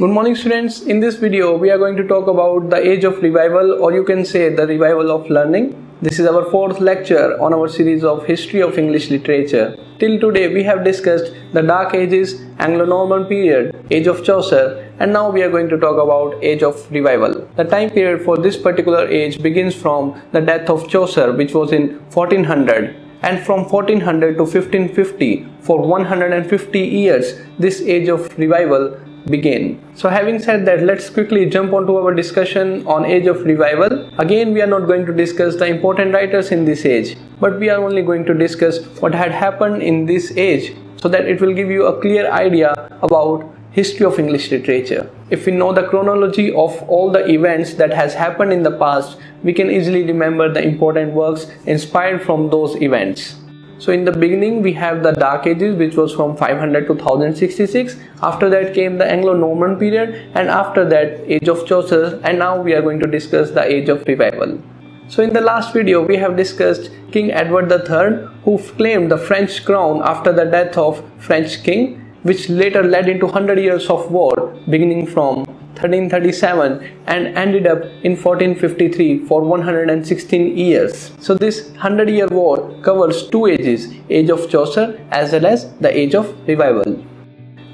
Good morning students. In this video we are going to talk about the age of revival, or you can say the revival of learning. This is our fourth lecture on our series of history of English literature. Till today we have discussed the Dark Ages, Anglo-Norman period, age of Chaucer, and now we are going to talk about age of revival. The time period for this particular age begins from the death of Chaucer, which was in 1400. And from 1400 to 1550, for 150 years, this age of revival began. So having said that, let's quickly jump onto our discussion on age of revival. Again, we are not going to discuss the important writers in this age, but we are only going to discuss what had happened in this age, so that it will give you a clear idea about history of English literature. If we know the chronology of all the events that has happened in the past, we can easily remember the important works inspired from those events. So in the beginning we have the Dark Ages, which was from 500 to 1066. After that came the Anglo-Norman period, and after that age of Chaucer, and now we are going to discuss the age of revival. So in the last video we have discussed King Edward III, who claimed the French crown after the death of French king, which later led into 100 years of war beginning from 1337 and ended up in 1453 for 116 years. So this 100-year war covers two ages, age of Chaucer as well as the age of revival.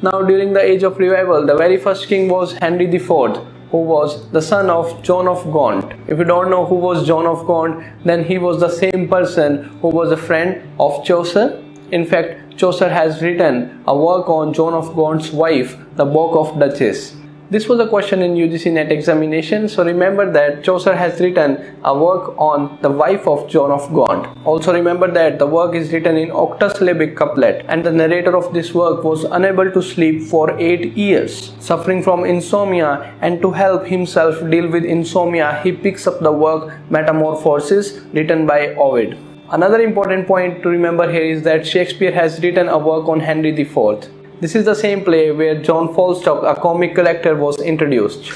Now during the age of revival, the very first king was Henry IV, who was the son of John of Gaunt. If you don't know who was John of Gaunt, then he was the same person who was a friend of Chaucer. In fact, Chaucer has written a work on John of Gaunt's wife, the Book of Duchess. This was a question in UGC-NET examination, so remember that Chaucer has written a work on the wife of John of Gaunt. Also remember that the work is written in octosyllabic couplet, and the narrator of this work was unable to sleep for 8 years, suffering from insomnia, and to help himself deal with insomnia, he picks up the work Metamorphoses, written by Ovid. Another important point to remember here is that Shakespeare has written a work on Henry IV. This is the same play where John Falstaff, a comic character, was introduced.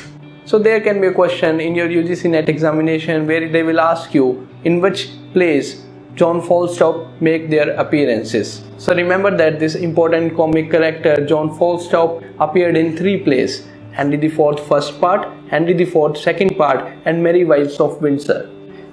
So there can be a question in your UGC-NET examination where they will ask you in which plays John Falstaff make their appearances. So remember that this important comic character John Falstaff appeared in 3 plays: Henry IV first part, Henry IV second part, and Merry Wives of Windsor.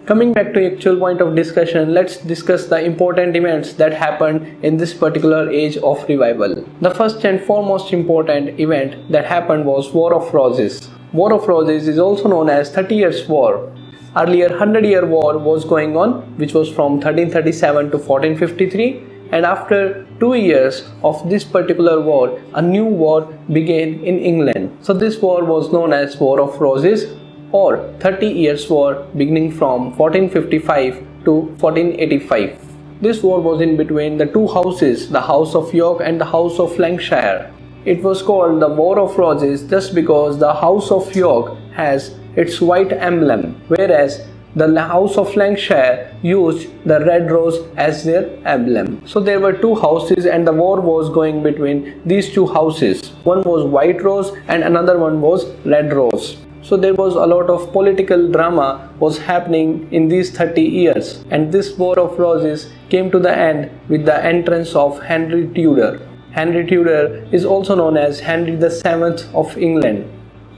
Coming back to actual point of discussion, let's discuss the important events that happened in this particular age of revival. The first and foremost important event that happened was War of Roses. War of Roses is also known as 30 Years' War. Earlier 100-year war was going on, which was from 1337 to 1453, and after 2 years of this particular war, a new war began in England. So this war was known as War of Roses, or 30 Years' War, beginning from 1455 to 1485. This war was in between the two houses, the House of York and the House of Lancashire. It was called the War of Roses just because the House of York has its white emblem, whereas the House of Lancashire used the red rose as their emblem. So there were two houses and the war was going between these two houses. One was white rose and another one was red rose. So there was a lot of political drama was happening in these 30 years, and this War of Roses came to the end with the entrance of Henry Tudor. Henry Tudor is also known as Henry VII of England.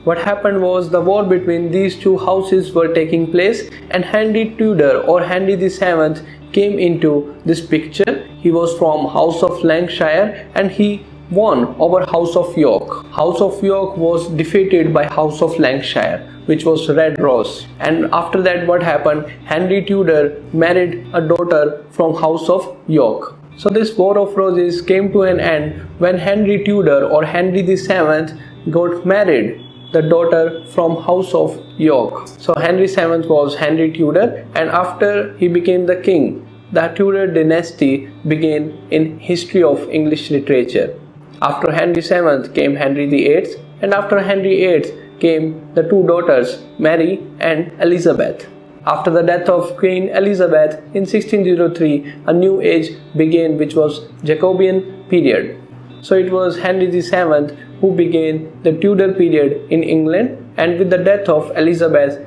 What happened was the war between these two houses were taking place, and Henry Tudor or Henry VII came into this picture. He was from House of Lancashire and he won over House of York. House of York was defeated by House of Lancashire, which was Red Rose. And after that, what happened? Henry Tudor married a daughter from House of York. So this War of Roses came to an end when Henry Tudor or Henry VII got married the daughter from House of York. So Henry VII was Henry Tudor, and after he became the king, the Tudor dynasty began in history of English literature. After Henry VII came Henry VIII, and after Henry VIII came the two daughters, Mary and Elizabeth. After the death of Queen Elizabeth in 1603, a new age began, which was Jacobean period. So it was Henry VII who began the Tudor period in England, and with the death of Elizabeth,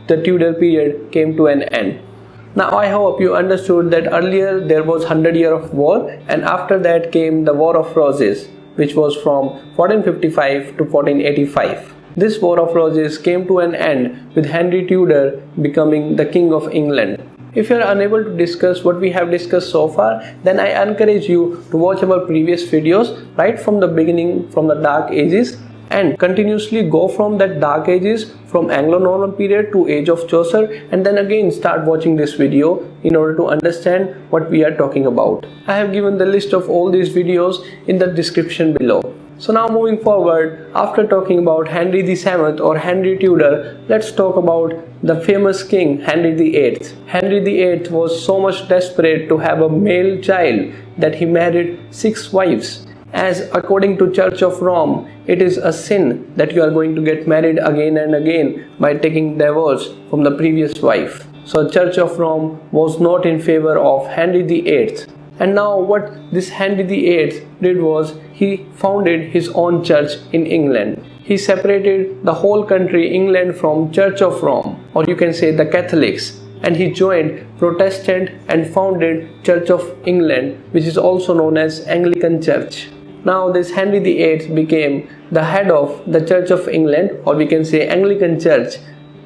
the Tudor period came to an end. Now I hope you understood that earlier there was 100 years of war, and after that came the War of Roses. which was from 1455 to 1485. This War of Roses came to an end with Henry Tudor becoming the King of England. If you are unable to discuss what we have discussed so far, then I encourage you to watch our previous videos right from the beginning, from the Dark Ages, and continuously go from that Dark Ages, from Anglo-Norman period to Age of Chaucer, and then again start watching this video in order to understand what we are talking about. I have given the list of all these videos in the description below. So now moving forward, after talking about Henry VII or Henry Tudor, let's talk about the famous king Henry VIII. Henry VIII was so much desperate to have a male child that he married 6 wives. As according to Church of Rome, it is a sin that you are going to get married again and again by taking divorce from the previous wife. So Church of Rome was not in favor of Henry VIII. And now what this Henry VIII did was he founded his own church in England. He separated the whole country England from Church of Rome, or you can say the Catholics, and he joined Protestant and founded Church of England, which is also known as Anglican Church. Now this Henry VIII became the head of the Church of England, or we can say Anglican Church,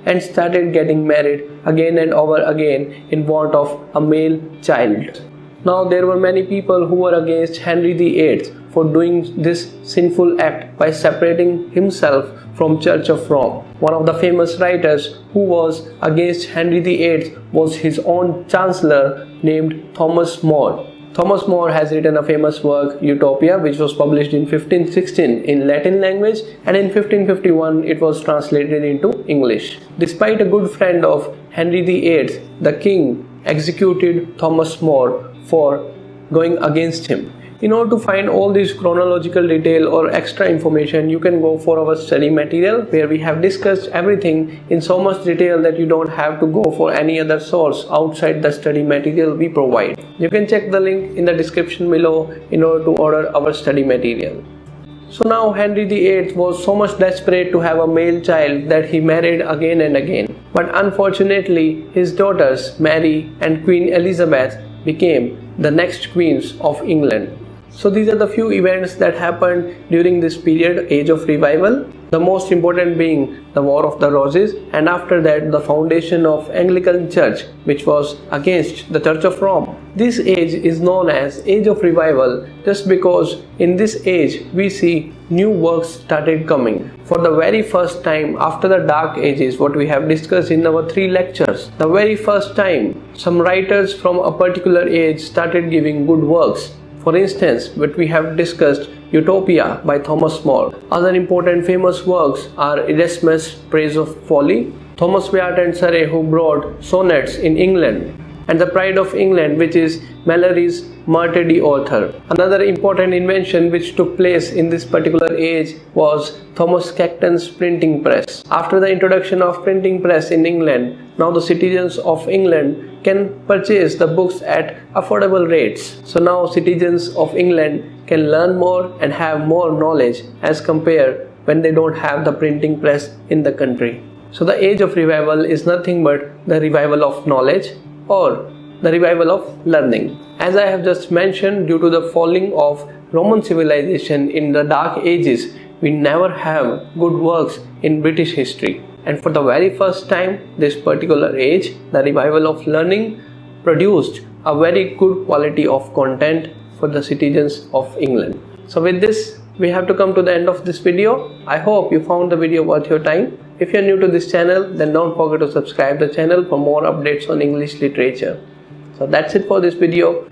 and started getting married again and over again in want of a male child. Now there were many people who were against Henry VIII for doing this sinful act by separating himself from Church of Rome. One of the famous writers who was against Henry VIII was his own chancellor named Thomas More. Thomas More has written a famous work, Utopia, which was published in 1516 in Latin language, and in 1551 it was translated into English. Despite a good friend of Henry VIII, the king executed Thomas More for going against him. In order to find all this chronological detail or extra information, you can go for our study material, where we have discussed everything in so much detail that you don't have to go for any other source outside the study material we provide. You can check the link in the description below in order to order our study material. So now Henry VIII was so much desperate to have a male child that he married again and again. But unfortunately, his daughters Mary and Queen Elizabeth became the next queens of England. So these are the few events that happened during this period, Age of Revival. The most important being the War of the Roses, and after that the foundation of Anglican Church, which was against the Church of Rome. This age is known as Age of Revival just because in this age we see new works started coming. For the very first time after the Dark Ages, what we have discussed in our 3 lectures, the very first time some writers from a particular age started giving good works. For instance, what we have discussed, Utopia by Thomas More. Other important famous works are Erasmus' Praise of Folly, Thomas Wyatt and Surrey, who brought sonnets in England, and The Pride of England, which is Malory's Mater Dei author. Another important invention which took place in this particular age was Thomas Cacton's printing press. After the introduction of printing press in England, now the citizens of England can purchase the books at affordable rates. So now citizens of England can learn more and have more knowledge as compared when they don't have the printing press in the country. So the Age of Revival is nothing but the revival of knowledge or the revival of learning. As I have just mentioned, due to the falling of Roman civilization in the Dark Ages, we never have good works in British history. And for the very first time, this particular age, the revival of learning, produced a very good quality of content for the citizens of England. So with this, we have to come to the end of this video. I hope you found the video worth your time. If you are new to this channel, then don't forget to subscribe the channel for more updates on English literature. So that's it for this video.